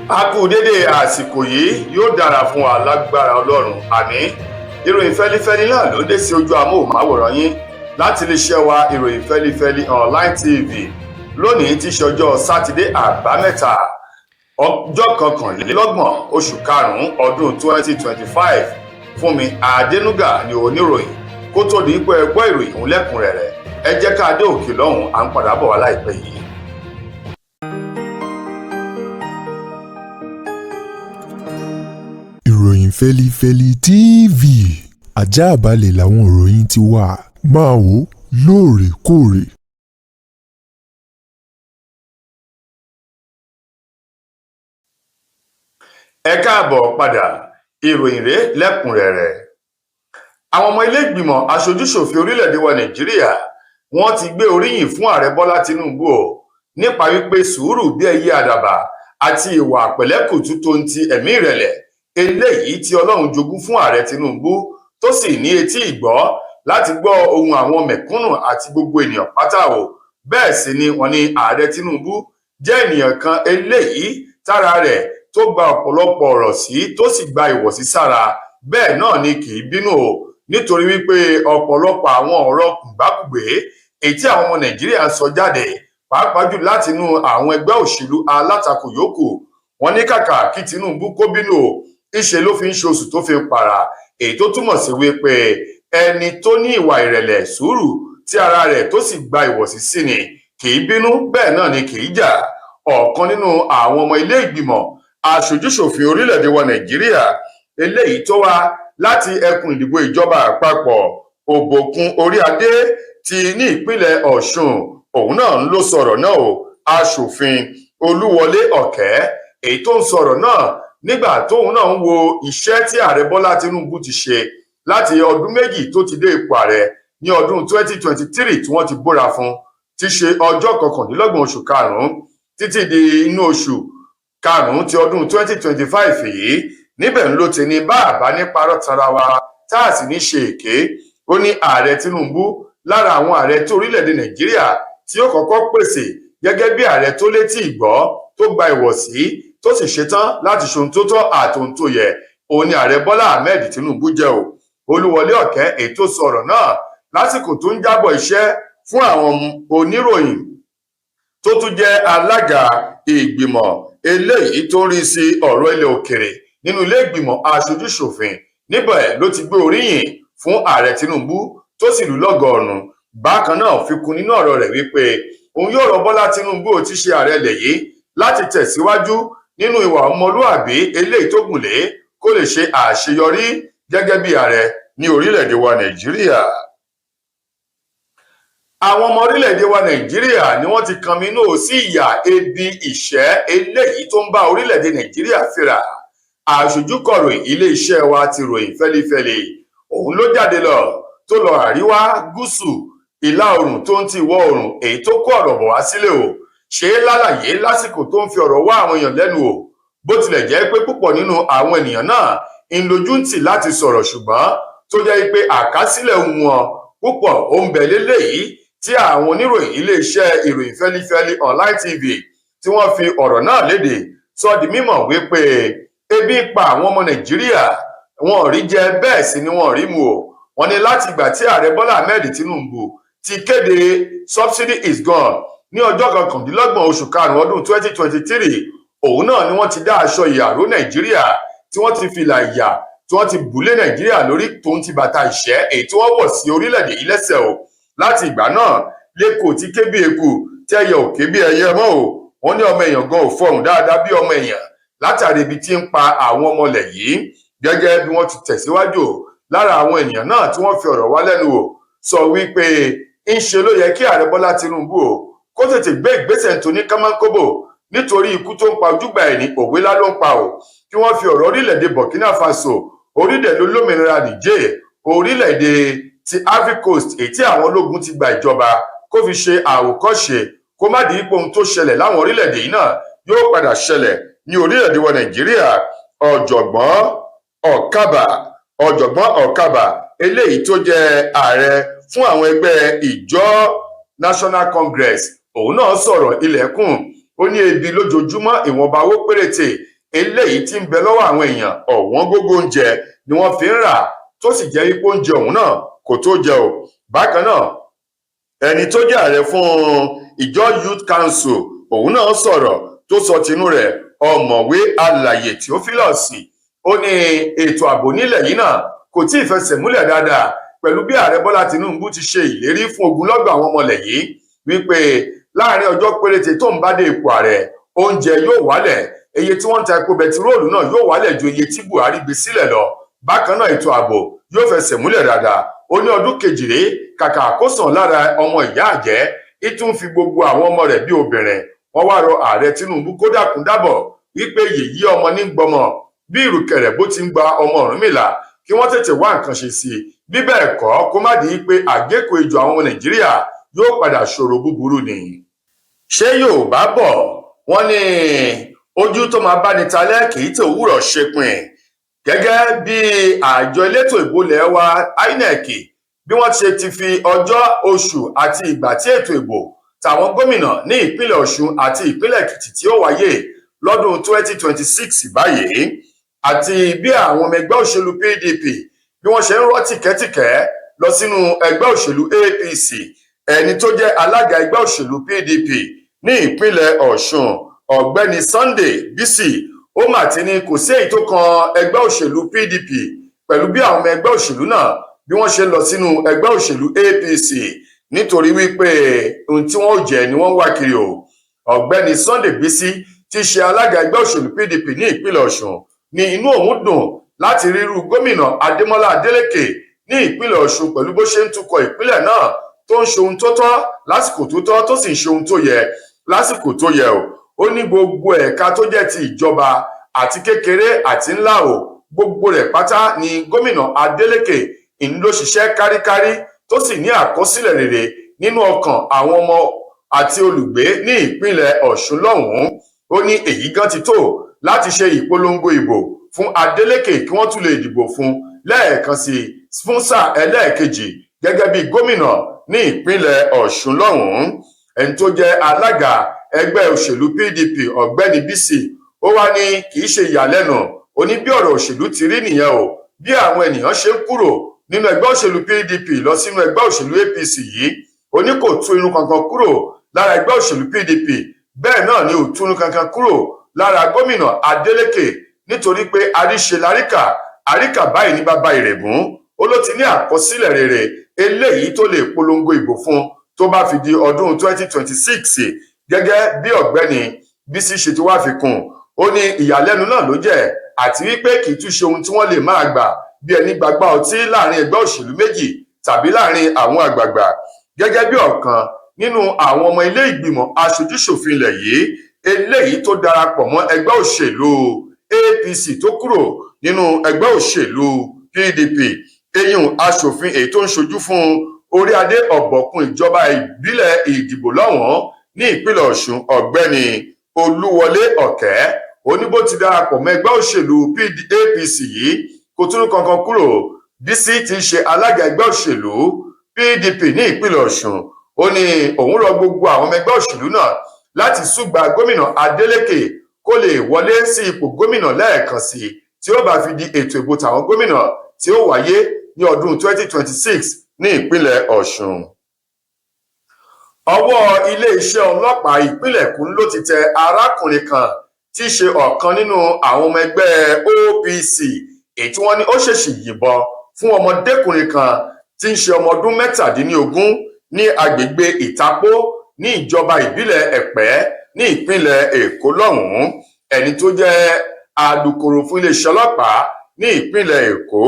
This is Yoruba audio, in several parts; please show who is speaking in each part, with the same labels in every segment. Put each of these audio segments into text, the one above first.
Speaker 1: A kú dédé àsìkò yìí yóò dára fún wa lágbára Ọlọ́run àmín. Ìròyìn fẹ́lifẹ́li náà ló dé sí ojú amóhùnmáwòrán yín láti iléeṣẹ́ wa ìròyìn fẹ́lifẹ́li online tv lónìí tí ṣe ọjọ́ sátidé àbámẹ́ta ọjọ́ kọkànlélọ́gbọ̀n oṣù karùn-ún ọdún 2025. Fúnmi Adénúgà ni oníròyìn. Kó tó di pé ẹ gbọ́ ìròyìn òun lẹ́kùnrẹ́rẹ́ ẹ jẹ́ ká dé òkè lọ́hùn à ń padà bọ̀ wá láìpẹ́ yìí.
Speaker 2: Ìròyìn fẹ́lifẹ́li TV àjààbálẹ̀ làwọn ìròyìn ti wà máa wò lóòrèkóòrè.
Speaker 1: Ẹ káàbọ̀ padà ìròyìn rẹ̀ lẹ́kùnrẹ́rẹ́. Àwọn ọmọ ilé ìgbìmọ̀ aṣojúṣòfin orílẹ̀-èdè wa Nàìjíríà wọ́n ti gbé oríyìn fún ààrẹ Bọ́lá Tinubu nípa wípé sùúrù bí ẹyẹ àdàbà àti ìwà pẹ̀lẹ́kùtù tó ń ti ẹ̀mí ìrẹ̀lẹ̀ eléyìí tí Ọlọ́run jogún fún ààrẹ Tinubu tó sì ní etí ìgbọ́ láti gbọ́ ohun àwọn mẹ̀kúnnù àti gbogbo ènìyàn pátá o. Bẹ́ẹ̀ sì ni wọ́n ní ààrẹ Tinubu jẹ́ ènìyàn kan eléyìí tára rẹ̀ tó gba ọ̀pọ̀lọpọ̀ ọ̀rọ̀ sí tó sì gba ìwọ̀sí sára. Bẹ́ẹ̀ náà ni kì í bínú o nítorí wípé ọ̀pọ̀lọpọ̀ àwọn ọ̀rọ̀ kùgbákùgbé èyí tí àwọn ọmọ Nàìjíríà sọ jáde pàápàá jù látinú àwọn ẹgbẹ́ òṣèlú alátakò yòókù. Wọ́n ní kàkà kí Tinubu kó bínú o ìṣe ló fi ń ṣe oṣù tó fi ń para, èyí tó túmọ̀ sí wípé ẹni tó ní ìwà ìrẹ̀lẹ̀ sùúrù tí ara rẹ̀ tó sì gba ìwọ̀sí sí ni kì í bínú bẹ́ẹ̀ náà ni kì í jà. Ọ̀kan nínú àwọn ọmọ ilé ìgbìmọ̀ aṣojúṣòfin orílẹ̀-èdè wa Nàìjíríà eléyìí tó wá láti ẹkùn ìdìbò ìjọba àpapọ̀ Òbòkun Oríadé ti ní ìpínlẹ̀ Ọ̀ṣun, òun náà ló sọ̀rọ̀ náà o. Aṣòfin Olúwọlé Ọ̀kẹ́ èyí tó ń sọ̀rọ̀ náà nígbà tóun náà ń wo iṣẹ́ tí ààrẹ Bọ́lá Tinubu ti ṣe láti ọdún méjì tó ti dé ipò ààrẹ ní ọdún 2023 tí wọ́n ti búra fún ti ṣe ọjọ́ kọkàndínlọ́gbọ̀n oṣù karùn-ún títí di inú oṣù karùn-ún ti ọdún 2025 yìí. Níbẹ̀ ló ti ní bá àbá ní parọ́ tara wa tá a sì ní ṣe èké. Ó ní ààrẹ Tinubu lára àwọn ààrẹ tó orílẹ̀-èdè Nàìjíríà tí ó kọ́kọ́ pèsè gẹ́gẹ́ bí ààrẹ tó létí ìgbọ́ tó gba ìwọ̀sí tó sì ṣetán láti ṣohun tó tọ́ àtòhun tó yẹ, òun ni ààrẹ Bọ́lá Ahmed Tinubu jẹ́ o. Olúwọlé Ọ̀kẹ́ èyí tó sọ̀rọ̀ náà lásìkò tó ń jábọ̀ iṣẹ́ fún àwọn oníròyìn tó tún jẹ́ alága ìgbìmọ̀ eléyìí tó ń rí sí ọ̀rọ̀ ilẹ̀ òkèrè nínú ilé ìgbìmọ̀ aṣojúṣòfin. Níbẹ̀ ló ti gbé oríyìn fún ààrẹ Tinubu tó sì lù lọ́gọ̀ọ̀nù. Bákan náà fi kún nínú ọ̀rọ̀ rẹ̀ wípé òun yóò rọ̀ Bọ́lá Tinubu tí ṣe ààrẹ ilẹ̀ yìí láti tẹ̀síwájú nínú ìwà ọmọlúàbí eléyìí tó gùnlé kó lè ṣe àṣeyọrí gẹ́gẹ́ bí ààrẹ ní orílẹ̀-èdè wa Nàìjíríà. Àwọn ọmọ orílẹ̀-èdè wa Nàìjíríà ni wọ́n ti kànmínú sí ìyà ebi ìṣẹ́ eléyìí tó ń bá orílẹ̀-èdè Nàìjíríà fínra. Aṣojúkọ̀ròyìn ilé-iṣẹ́ wa ti ròyìn fẹ́lifẹ́li, òun ló jáde lọ tó lọ àríwá gúúsù ìlà oòrùn tó ń ti ìwọ̀ oòrùn èyí tó kó ọ̀rọ̀ bọ̀ wá sílé o. Ṣe lálàyé lásìkò tó ń fi ọ̀rọ̀ wá àwọn èèyàn lẹ́nu wò, bó tilẹ̀ jẹ́ pé púpọ̀ nínú àwọn ènìyàn náà ń lójú ń tì láti sọ̀rọ̀, ṣùgbọ́n tó jẹ́ pé àkásílẹ̀ wọn púpọ̀ ó ń bẹ léléyìí tí àwọn oníròyìn iléeṣẹ́ ìròyìn fẹ́lifẹ́li online tv tí wọ́n fi ọ̀rọ̀ náà léde sọ di mímọ̀ wípé ebi ń pa àwọn ọmọ Nàìjíríà, wọn ò rí jẹ bẹ́ẹ̀ sì ni wọn ò rí mu o. Wọ́n ní láti ìgbà tí ààrẹ Bọ́lá Ahmed Tinubu ti kéde subsidy is gone ní ọjọ́ kọkàndínlọ́gbọ̀n oṣù karùn-ún ọdún 2023, òun náà ni wọ́n ti dá aṣọ ìyàró Nàìjíríà tí wọ́n ti fìlà ìyà tí wọ́n ti bùlé Nàìjíríà lórí tó ń ti bàtà ìṣẹ́ èyí tí wọ́n wọ̀ sí orílẹ̀-èdè yìí lẹ́sẹ̀ o. Láti ìgbà náà lẹ́kọ̀ọ́ ti ké bí eku tí ẹyẹ ò ké bí ẹyẹ mọ́ o. Wọ́n ní ọmọ èèyàn gan ò fọhùn dáadáa bí ọmọ èèyàn látàrí ibi tí ń pa àwọn ọmọlẹ̀ yìí. Gẹ́gẹ́ bí wọ́n ti tẹ̀síwájú lára àwọn ènìyàn náà tí wọ́n fi ọ̀rọ̀ wá lẹ́nu wò sọ wípé ń ṣe ló yẹ kí ààrẹ Bọ́lá Tinubu o kó tètè gbé ìgbésẹ̀ tó ní kámánkóbò nítorí ikú tó ń pa ojúgbà ẹni òwe lá ló ń pa o. Kí wọ́n fi ọ̀rọ̀ orílẹ̀-èdè Burkina Faso, orílẹ̀-èdè olómìnira Niger, orílẹ̀-èdè ti Ivory Coast èyí tí àwọn ológun ti gba ìjọba kó fi ṣe àwòkọ́ṣe kó má di ipò ohun tó ṣẹlẹ̀ láwọn orílẹ̀-èdè yìí náà yóò padà ṣẹlẹ̀ ní orílẹ̀-èdè wa Nàìjíríà. Ọ̀jọ̀gbọ́n Ọ̀kàbà eléyìí tó jẹ́ ààrẹ fún àwọn ẹgbẹ́ ìjọ National Congress, òun náà sọ̀rọ̀ ilẹ̀kùn. Ó ní ebi lójoojúmọ́ ìwọ̀nba owó péréte eléyìí tí ń bẹ lọ́wọ́ àwọn èèyàn ọ̀wọ́n gógó oúnjẹ ni wọ́n fi ń rà tó sì jẹ́ wípé oúnjẹ ọ̀hún náà kò tó jẹ o. Bákan náà ẹni tó jẹ́ ààrẹ fún ìjọ Youth Council òun náà sọ̀rọ̀ tó sọ tinú rẹ̀, ọ̀mọ̀wé Alàyè Theophilus, ó ní ètò ààbò nílẹ̀ yìí náà kò tí ì fẹsẹ̀ múlẹ̀ dáadáa pẹ̀lú bí ààrẹ Bọ́lá Tinubu ti ṣe ìlérí fún ogunlọ́gọ̀ àwọn ọmọlẹ̀ yìí wípé láàrin ọjọ́ péréte tó ń bá dé ipò ààrẹ oúnjẹ yóò wálẹ̀, iye tí wọ́n ń ta epo bẹtiróòlù náà yóò wálẹ̀ ju iye tí Buhari gbé sílẹ̀ lọ. Bákan náà ètò ààbò yóò fẹsẹ̀ múlẹ̀ dáadáa. Ó ní ọdún kejì rèé kàkà kó sàn lára ọmọ ìyá àjẹ́ ìtún fi gbogbo àwọn ọmọ rẹ̀ bí obìnrin. Wọ́n wá rọ ààrẹ Tinubu kó dákun dábọ̀ wípé yèyí ọmọ ní gbọmọ bí ìrùkẹ̀rẹ̀ bó ti ń gba ọmọ Ọ̀rúnmìlà kí wọ́n tètè wá nǹkan ṣe sí i, bí bẹ́ẹ̀ kọ́ kó má di pé àgékò ìjọ àwọn ọmọ Nàìjíríà yóò padà ṣòro búburú ni. Ṣé Yorùbá bọ̀ wọ́n ní ojú tó máa bá ní talẹ́ kì í tó òwúrọ̀ ṣepin. Gẹ́gẹ́ bí àjọ elétò ìbò ilẹ̀ wa INEC bí wọ́n ṣe ti fi ọjọ́, oṣù àti ìgbà tí ètò ìbò tàwọn gómìnà ní ìpínlẹ̀ Ọ̀ṣun àti ìpínlẹ̀ Èkìtì tí ó wáyé lọ́dún 2026 báyìí, àti bí àwọn ọmọ ẹgbẹ́ òṣèlú PDP bí wọ́n ṣe ń rọ́ tìkẹ́tìkẹ́ lọ sínú ẹgbẹ́ òṣèlú APC. Ẹni tó jẹ́ alága ẹgbẹ́ òṣèlú PDP ní ìpínlẹ̀ Ọ̀ṣun, ọ̀gbẹ́ni Sunday Bisi, ó mà ti ní kò sí èyí tó kan ẹgbẹ́ òṣèlú PDP pẹ̀lú bí àwọn ọmọ ẹgbẹ́ òṣèlú náà bí wọ́n ṣe lọ sínú ẹgbẹ́ òṣèlú APC nítorí wípé ohun tí wọ́n jẹ ni wọ́n wá kiri o. Ọ̀gbẹ́ni Sunday Bisi tí ṣe alága ẹgbẹ́ òṣèlú PDP ní ìpínlẹ̀ Ọ̀ṣun ní inú òun dùn láti rírú gómìnà Adémọ́lá Adélékè ní ìpínlẹ̀ Ọ̀ṣun pẹ̀lú bó ṣe ń tukọ̀ ìpínlẹ̀ náà tó ń ṣe ohun tó tọ́ lásìkò tó tọ́ tó sì ń ṣe ohun tó yẹ lásìkò tó yẹ o. Ó ní gbogbo ẹ̀ka tó jẹ́ ti ìjọba àti kékeré àti ńlá o, gbogbo rẹ̀ pátá ni gómìnà Adélékè ń ló ṣiṣẹ́ káríkárí tó sì ní àkọsílẹ̀ rere nínú ọkàn àwọn ọmọ àti olùgbé ní ìpínlẹ̀ Ọ̀ṣun lọ́hùn-ún. Ó ní èyí gan ti tó láti ṣe ìpolongo ìbò fún Adélékè kí wọ́n tún lè dìbò fún lẹ́ẹ̀kan sí fún sáà ẹlẹ́ẹ̀kejì gẹ́gẹ́ bí gómìnà ní ìpínlẹ̀ Ọ̀ṣun lọ́hùn-ún. Ẹni tó jẹ́ alága ẹgbẹ́ òṣèlú PDP ọ̀gbẹ́ni Bisi, ó wá ní kì í ṣe ìyàlẹ́nu, ó ní bí ọ̀rọ̀ òṣèlú ti rí nìyẹn o, bí àwọn ènìyàn ṣe ń kúrò nínú ẹgbẹ́ òṣèlú PDP lọ sínú ẹgbẹ́ òṣèlú APC yìí, ó ní kò tú irun kankan kúrò lára ẹgbẹ́ òṣèlú PDP, bẹ́ẹ̀ náà ni ò tú irun kankan kúrò lára gómìnà Adélékè nítorí pé àríṣe láríkà, àríkà báyìí ní bàbá ìrègùn. Ó ló ti ní àkọsílẹ̀ rere eléyìí tó lè polongo ìbò fún tó bá fi di ọdún 2026 gẹ́gẹ́ bí ọ̀gbẹ́ni Bísí ṣe ti wá fi kún. Ó ní ìyàlẹ́nu náà ló jẹ́ àti wípé kì í tún ṣe ohun tí wọ́n lè máa gbà bí ẹni gbàgbà ọtí láàrin ẹgbẹ́ òṣèlú méjì tàbí láàrin àwọn àgbààgbà. Gẹ́gẹ́ bí ọ̀kan nínú àwọn ọmọ ilé ìgbìmọ̀ aṣojúṣòfin ilẹ̀ yìí eléyìí tó darapọ̀ mọ́ ẹgbẹ́ òṣèlú APC tó kúrò nínú ẹgbẹ́ òṣèlú PDP, eyín aṣòfin èyí tó ń ṣojú fún orí adé ọ̀bọ̀kún ìjọba ìbílẹ̀ ìdìbò lọ́wọ́n ní ìpínlẹ̀ Ọ̀ṣun, ọ̀gbẹ́ni Olúwọlé Ọ̀kẹ́, ó ní bó ti darapọ̀ mọ́ ẹgbẹ́ òṣèlú APC yìí kò tún kankan kúrò. Bísí ti ṣe alága ẹgbẹ́ òṣèlú PDP ní ìpínlẹ̀ Ọ̀ṣun. Ó ní òun rọ gbogbo àwọn ọmọ ẹgbẹ́ òṣèlú náà láti súgbà gómìnà Adélékè kó lè wọlé sí ipò gómìnà lẹ́ẹ̀kan sí tí ó bá fi di ètò ìbò tàwọn gómìnà tí ó wáyé ní ọdún 2026 ní ìpínlẹ̀ Ọ̀ṣun. Ọwọ́ iléeṣẹ́ ọlọ́pàá ìpínlẹ̀ Èkó ló ti tẹ arákùnrin kan tí í ṣe ọ̀kan nínú àwọn ọmọ ẹgbẹ́ OPC èyí tí wọ́n ní ó ṣèṣì yìnbọn fún ọmọdékùnrin kan tí ń ṣe ọmọ ọdún 17 ní agbègbè Ìtàpó ní ìjọba ìbílẹ̀ Ẹ̀pẹ́ ní ìpínlẹ̀ Èkó lọ́hùn-ún. Ẹni tó jẹ́ alukoro fún iléeṣẹ́ ọlọ́pàá ní ìpínlẹ̀ Èkó,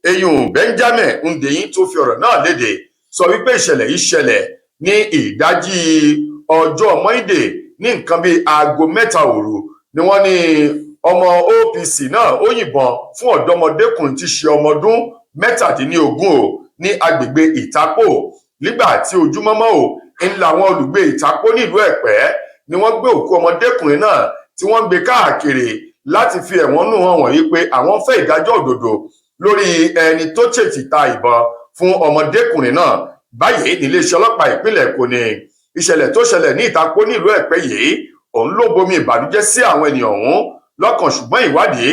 Speaker 1: eyín Benjamin Hundeyin tó fi ọ̀rọ̀ náà léde sọ wípé ìṣẹ̀lẹ̀ yìí ṣẹlẹ̀ ní ìdájí ọjọ́ Monday ní nǹkan bíi aago 3 òru ni wọ́n ní ọmọ OPC náà ó yìnbọn fún ọ̀dọ́mọdékùnrin tí ṣe ọmọ ọdún 17 ní agbègbè Ìtàpó. Nígbà tí ojúmọ́mọ́ ń làwọn olùgbé Ìtàpó nílùú Ẹ̀pẹ́ ni wọ́n gbé òkú ọmọdékùnrin náà tí wọ́n gbé káàkiri láti fi ẹ̀hónú hàn wọ̀nyí pé àwọn fẹ́ ìdájọ́ òdodo lórí ẹni tó ṣètì ta ìbọn fún ọmọdékùnrin náà. Báyìí ní iléeṣẹ́ ọlọ́pàá ìpínlẹ̀ Èkó ní ìṣẹ̀lẹ̀ tó ṣẹlẹ̀ ní Ìtàpó nílùú Ẹ̀pẹ́ yìí òun ló bomi ìbànújẹ́ sí àwọn ènìyàn ọ̀hún lọ́kàn, ṣùgbọ́n ìwádìí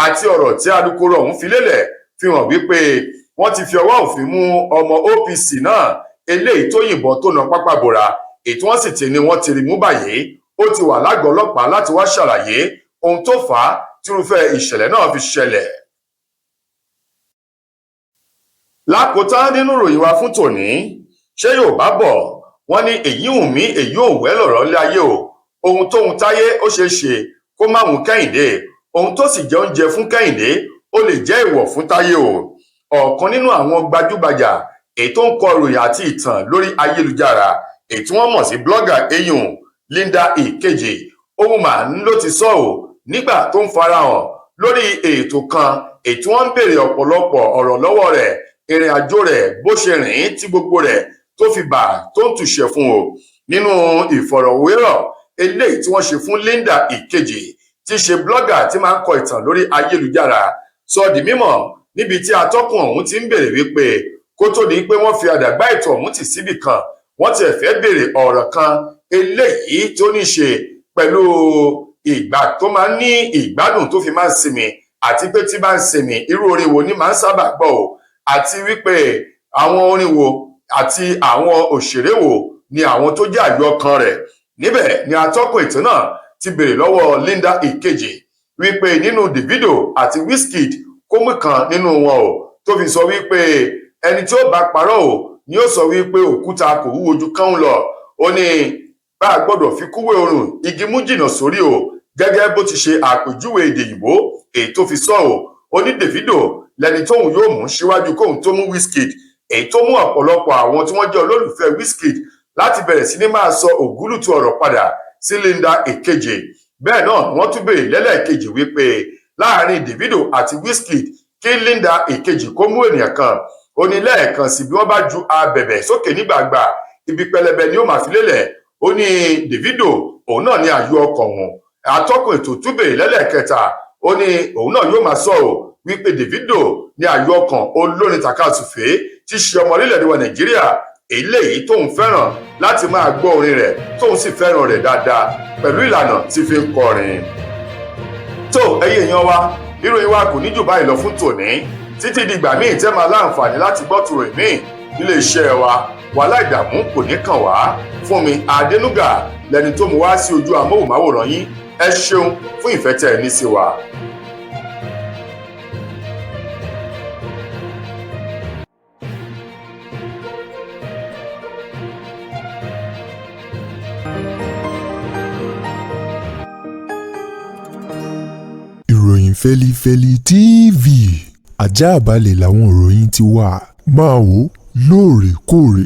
Speaker 1: àti ọ̀rọ̀ tí alukoro ọ̀hún fi lélẹ̀ fi hàn wípé wọ́n ti fi ọwọ́ òfin mú ọmọ OPC náà eléyìí tó yìnbọn tó na pápá bora, èyí tí wọ́n sì ti ní wọ́n ti rí mú báyìí. Ó ti wà lágọ̀ọ́ ọlọ́pàá láti wá ṣàlàyé ohun tó fà á tírúfẹ́ ìṣẹ̀lẹ̀ náà fi ṣẹlẹ̀. Lákòótán nínú ìròyìn wa fún tòní, ṣé Yorùbá bọ̀ wọ́n ní èyí hùn mí èyí ò wẹ́ lọ̀rọ̀ ńlẹ̀ ayé o, ohun tóhun táyé ó ṣeé ṣe kó má mú Kẹ́hìndé, ohun tó sì jẹ́ oúnjẹ fún Kẹ́hìndé ó lè jẹ́ ìwọ̀ fún táyé o. Ọ̀kan nínú àwọn gbajúgbajà èyí tó ń kọ ìròyìn àti ìtàn lórí ayélujára èyí tí wọ́n mọ̀ sí blogger eyín Linda Ìkejì, ohun màá ló ti sọ ò nígbà tó ń farahàn lórí ètò kan èyí tí wọ́n ń béèrè ọ̀pọ̀lọpọ̀ ọ̀rọ̀ lọ́wọ́ rẹ̀, ìrìn àjò rẹ̀ bó ṣe rìn tí gbogbo rẹ̀ tó fi bà tó ń túṣẹ fún o. Nínú ìfọ̀rọ̀wérọ̀ eléyìí tí wọ́n ṣe fún Linda Ìkejì tí ṣe blogger tí máa ń kọ ìtàn lórí ayélujára, sọ di mímọ̀ níbi tí atọ́kùn ọ̀hún ti ń béèrè wípé kó tó di pé wọ́n fi àdàgbà ètò ọ̀hún tì síbì kan, wọ́n ti fẹ́ béèrè ọ̀rọ̀ kan eléyìí tó ní ṣe pẹ̀lú ìgbà tó máa ń ní ìgbádùn tó fi máa ń sinmi, àti pé tí bá ń sinmi irú orin wo ni máa ń sábà gbọ́ o, àti wípé àwọn orin wo àti àwọn òṣèré wo ni àwọn tó jẹ́ àyò ọkàn rẹ̀. Níbẹ̀ ni atọ́kùn ètò náà ti béèrè lọ́wọ́ Linda Ìkejì wípé nínú Davido àti Wizkid kó mú kan nínú wọn o, tó fi sọ wípé ẹni tí ó bá parọ́ o ni ó sọ wípé òkúta kò wúwo ju kán lọ. Ó ní bá a gbọ́dọ̀ fi kúwé orùn igi mú jìnnà sórí o, gẹ́gẹ́ bó ti ṣe àpèjúwe èdè ìbò èyí tó fi sọ o. Ó ní Davido lẹni tóun yóò mú síwájú kóun tó mú Wizkid, èyí tó mú ọ̀pọ̀lọpọ̀ àwọn tí wọ́n jẹ́ olólùfẹ́ Wizkid láti bẹ̀rẹ̀ sí ní máa sọ ògúlùtù ọ̀rọ̀ padà sí Linda Ìkejì. Bẹ́ẹ̀ náà wọ́n tún béèrè lẹ́lẹ́kejì wípé láàrin Davido àti Wizkid kí Linda Ìkejì kó mú ènìyàn kan. Ó ní lẹ́ẹ̀kan sí bí wọ́n bá ju abẹ̀bẹ̀ sókè nígbàgbà ibi pẹlẹbẹ ni ó máa fi lélẹ̀. Ó ní Davido òun náà ní àyò ọkàn wọn. Atọ́kùn ètò tún béèrè lẹ́lẹ́kẹta, ó ní òun náà yóò máa sọ ò wípé Davido ní àyò ọkàn olórin tàkàtúfèé tí ṣe ọmọ orílẹ̀-èdè wa Nàìjíríà, eléyìí tóun fẹ́ràn láti máa gbọ́ orin rẹ̀ tóun sì fẹ́ràn rẹ̀ dáadáa pẹ̀lú ìlànà tí fi ń kọrin. Tó ẹ̀yin èèyàn wa, ìròyìn wa kò ní jù báyìí lọ fún tòní. Títí dìgbà míì tẹ́ máa láǹfààní láti gbọ́ tòrò míì nílé iṣẹ́ wa, wàhálà ìdààmú kò ní kàn wá. Fúnmi Adénúgà lẹni tó mú wá sí ojú amóhùnmáwòrán yín. Ẹ ṣeun fún ìfẹ́ tẹ́ ẹ ní sí wa.
Speaker 2: Ìròyìn Fẹ́lifẹ́li TV, àjààbálẹ̀ làwọn ìròyìn ti wà, máa wò lóòrèkóòrè.